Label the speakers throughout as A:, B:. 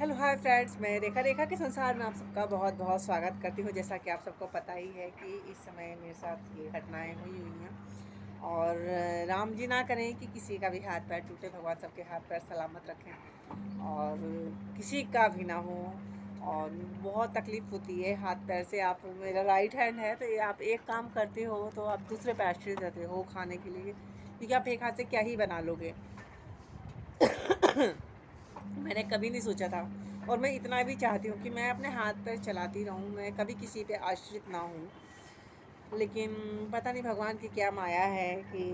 A: Hello hi friends, मैं रेखा के संसार में आप सबका बहुत बहुत स्वागत करती हूँ। जैसा कि आप सबको पता ही है कि इस समय मेरे साथ ये घटनाएं हुई हैं और राम जी ना करें कि किसी का भी हाथ पैर टूटे, भगवान सबके हाथ पैर सलामत रखें और किसी का भी ना हो। और बहुत तकलीफ़ होती है हाथ पैर से। आप मेरा राइट हैंड है तो ये आप एक काम करते हो तो आप दूसरे पे आश्रित रहते हो खाने के लिए, क्योंकि आप एक हाथ से क्या ही बना लोगे। मैंने कभी नहीं सोचा था और मैं इतना भी चाहती हूँ कि मैं अपने हाथ पैर चलाती रहूँ, मैं कभी किसी पे आश्रित ना हूँ। लेकिन पता नहीं भगवान की क्या माया है कि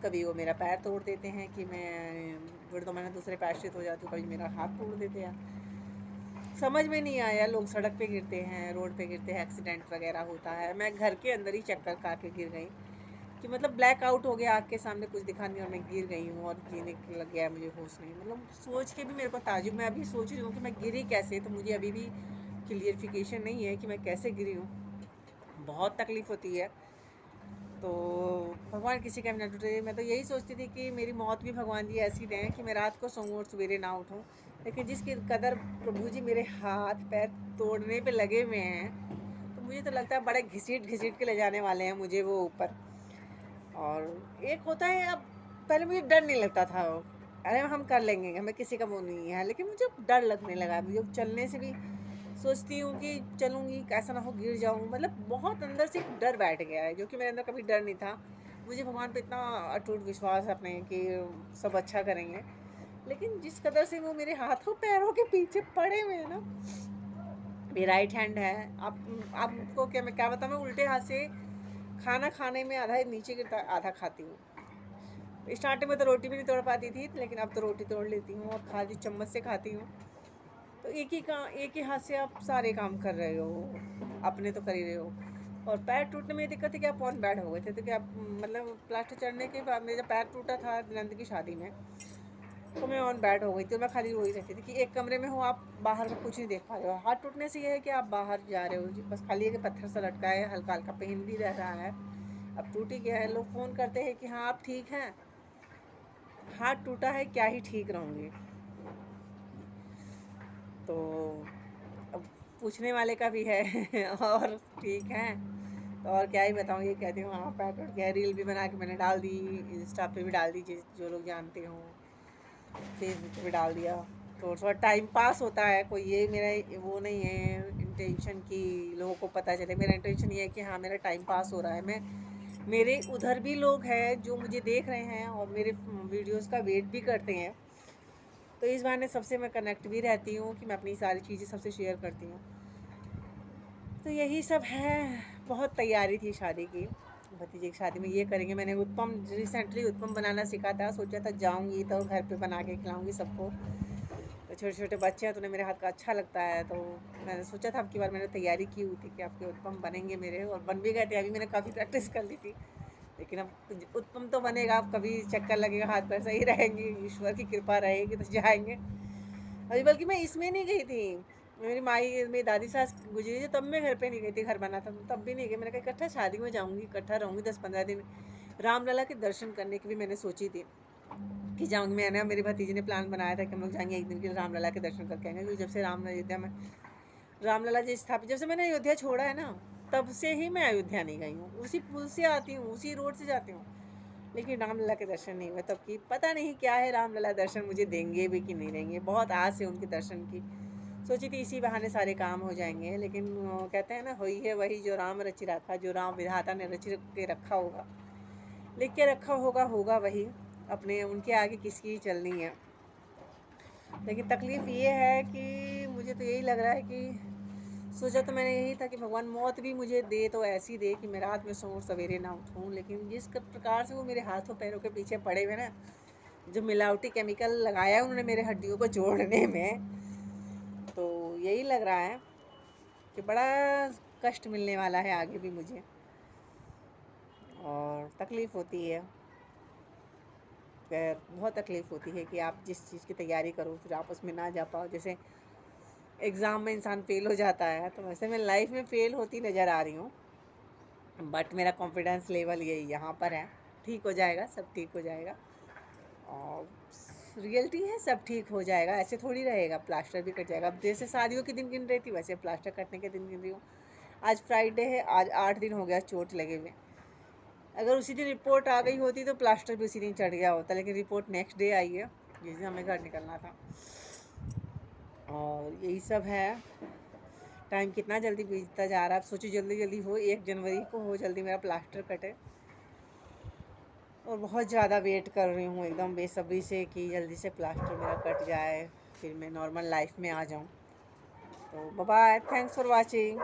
A: कभी वो मेरा पैर तोड़ देते हैं कि मैं फिर तो मैंने दूसरे पे आश्रित हो जाती हूँ, कभी मेरा हाथ तोड़ देते हैं। समझ में नहीं आया, लोग सड़क पे गिरते हैं, रोड पे गिरते हैं, एक्सीडेंट वगैरह होता है। मैं घर के अंदर ही चक्कर खा के गिर गई कि मतलब ब्लैक आउट हो गया, आँख के सामने कुछ दिखा नहीं और मैं गिर गई हूँ और जीने लग गया, मुझे होश नहीं। मतलब सोच के भी मेरे को ताज्जुब, मैं अभी सोच रही हूँ कि मैं गिरी कैसे, तो मुझे अभी भी क्लियरिफिकेशन नहीं है कि मैं कैसे गिरी हूँ। बहुत तकलीफ़ होती है। तो भगवान किसी का भी ना टूटे। मैं तो यही सोचती थी कि मेरी मौत भी भगवान जी ऐसी दें कि मैं रात को सोऊं और सवेरे ना उठूं। लेकिन जिसकी कदर प्रभु जी मेरे हाथ पैर तोड़ने पे लगे हुए हैं, तो मुझे तो लगता है बड़े घसीट घसीट के ले जाने वाले हैं मुझे वो ऊपर। और एक होता है, अब पहले मुझे डर नहीं लगता था, अरे हम कर लेंगे, हमें किसी का वो नहीं है। लेकिन मुझे डर लगने लगा, मुझे चलने से भी सोचती हूँ कि चलूँगी कैसा ना हो गिर जाऊँ। मतलब बहुत अंदर से एक डर बैठ गया है, जो कि मेरे अंदर कभी डर नहीं था। मुझे भगवान पे इतना अटूट विश्वास है अपने कि सब अच्छा करेंगे। लेकिन जिस कदर से वो मेरे हाथों पैरों के पीछे पड़े हुए हैं ना, मेरा राइट हैंड है। आपको क्या मैं क्या बताऊँ, मैं उल्टे हाथ से खाना खाने में आधा नीचे गिरता आधा खाती हूँ। स्टार्टिंग में तो रोटी भी नहीं तोड़ पाती थी, लेकिन अब तो रोटी तोड़ लेती हूँ और खाती चम्मच से खाती हूँ। तो एक ही हाथ से आप सारे काम कर रहे हो, अपने तो कर ही रहे हो। और पैर टूटने में ये दिक्कत है कि आप ऑन बेड हो गए थे, तो क्या मतलब प्लास्टर चढ़ने के बाद मेरा पैर टूटा था नंद की शादी में, तो मैं ऑन बेड हो गई थी। मैं खाली रोई रहती थी कि एक कमरे में हो, आप बाहर का कुछ नहीं देख पा रहे हो। हाथ टूटने से ये है कि आप बाहर जा रहे हो, बस खाली है कि पत्थर सा लटका है, हल्का हल्का पेन भी रह रहा है, अब टूट ही गया है। लोग फ़ोन करते हैं कि हाँ आप ठीक हैं, हाथ टूटा है क्या ही ठीक रहूँगी। तो अब पूछने वाले का भी है और ठीक है, तो और क्या ही बताऊँ। ये कहती हूँ हाँ पैर टूट गया, रील भी बना के मैंने डाल दी, इंस्टा पे भी डाल दी, जो लोग जानते हों, फेसबुक पे भी डाल दिया। तो थोड़ा टाइम पास होता है, कोई ये मेरा वो नहीं है इंटेंशन कि लोगों को पता चले। मेरा इंटेंशन ये है कि हाँ मेरा टाइम पास हो रहा है। मैं मेरे उधर भी लोग हैं जो मुझे देख रहे हैं और मेरे वीडियोस का वेट भी करते हैं, तो इस बहाने सबसे मैं कनेक्ट भी रहती हूँ कि मैं अपनी सारी चीज़ें सबसे शेयर करती हूँ। तो यही सब है। बहुत तैयारी थी शादी की, भतीजे की शादी में ये करेंगे। मैंने उत्पम रिसेंटली उत्पम बनाना सीखा था, सोचा था जाऊँगी तो घर पे बना के खिलाऊँगी सबको। तो छोटे छोटे बच्चे हैं तो उन्हें मेरे हाथ का अच्छा लगता है, तो मैंने सोचा था अब की बार मैंने तैयारी की हुई थी कि आपके उत्पम बनेंगे मेरे, और बन भी गए थे। अभी मैंने काफ़ी प्रैक्टिस कर ली थी। लेकिन अब उत्पम तो बनेगा, अब कभी चक्कर लगेगा, हाथ पैर सही रहेंगे, ईश्वर की कृपा रहेगी तो जाएंगे। अभी बल्कि मैं इसमें नहीं गई थी, मेरी दादी सास गुजरी थी तब मैं घर पे नहीं गई थी, घर बना था तब भी नहीं गई। मैंने कहा इकट्ठा शादी में जाऊँगी, इकट्ठा रहूँगी 10-15 दिन। रामलला के दर्शन करने की भी मैंने सोची थी कि जाऊँगी। मैंने मेरी भतीजी ने प्लान बनाया था कि हम लोग जाएंगे एक दिन के लिए रामलला के दर्शन करके आएंगे, क्योंकि जब से राम अयोध्या में रामलला जी स्थापित, जब से मैंने अयोध्या छोड़ा है ना, तब से ही मैं अयोध्या नहीं गई हूँ। उसी पुल से आती हूँ, उसी रोड से जाती हूँ, लेकिन रामलला के दर्शन नहीं हुए। तब की पता नहीं क्या है, रामलला दर्शन मुझे देंगे भी कि नहीं देंगे। बहुत आस है उनके दर्शन की। सोची थी इसी बहाने सारे काम हो जाएंगे, लेकिन कहते हैं ना, हुई है वही जो राम रचि रखा, जो राम विधाता ने रच के रखा होगा, लिख के रखा होगा, होगा वही। अपने उनके आगे किसकी चलनी है। लेकिन तकलीफ़ ये है कि मुझे तो यही लग रहा है कि सोचा तो मैंने यही था कि भगवान मौत भी मुझे दे तो ऐसी दे कि मैं रात में सोऊं सवेरे ना उठूं। लेकिन जिस प्रकार से वो मेरे हाथों पैरों के पीछे पड़े हुए ना, जो मिलावटी केमिकल लगाया उन्होंने मेरे हड्डियों को जोड़ने में, तो यही लग रहा है कि बड़ा कष्ट मिलने वाला है आगे भी मुझे, और तकलीफ़ होती है। खैर बहुत तकलीफ़ होती है कि आप जिस चीज़ की तैयारी करो फिर आप उसमें ना जा पाओ। जैसे एग्ज़ाम में इंसान फ़ेल हो जाता है, तो वैसे मैं लाइफ में फ़ेल होती नज़र आ रही हूँ। बट मेरा कॉन्फिडेंस लेवल यही यहाँ पर है, ठीक हो जाएगा, सब ठीक हो जाएगा। और रियलिटी है, सब ठीक हो जाएगा, ऐसे थोड़ी रहेगा, प्लास्टर भी कट जाएगा। अब जैसे शादियों के दिन गिन रही थी वैसे प्लास्टर कटने के दिन गिन रही हूँ। आज फ्राइडे है, आज 8 दिन हो गया चोट लगे हुए। अगर उसी दिन रिपोर्ट आ गई होती तो प्लास्टर भी उसी दिन चढ़ गया होता, लेकिन रिपोर्ट नेक्स्ट डे आई है जिस दिन हमें घर निकलना था। और यही सब है। टाइम कितना जल्दी बीतता जा रहा है। अब सोचो जल्दी जल्दी हो, 1 जनवरी को हो, जल्दी मेरा प्लास्टर कटे। और बहुत ज़्यादा वेट कर रही हूँ एकदम बेसब्री से कि जल्दी से प्लास्टर मेरा कट जाए, फिर मैं नॉर्मल लाइफ में आ जाऊँ। तो bye bye, thanks for watching.